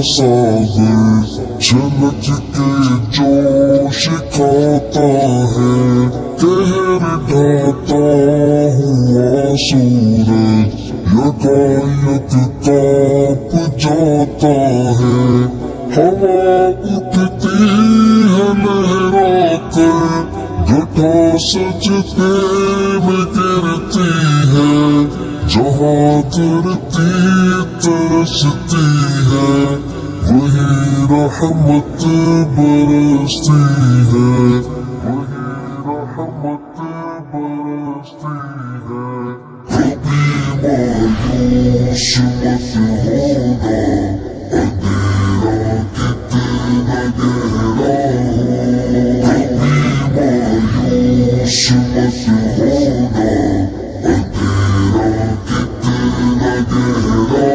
صابر جھلک کے جوش کھاتا ہے، کہر ڈھاتا ہوا سورج یکایک کانپ جاتا ہے، ہوا اٹھتی ہے لہرا کر گھٹا سجدے میں گرتی ہے، جہاں دھرتی ترستی ہے وہی رحمت برستی ہے، وہی رحمت برستی ہے۔ کبھی مایوس مت ہونا، اندھیرا کتنا گہرا ہو، کبھی مایوس مت ہونا، اندھیرا کتنا گہرا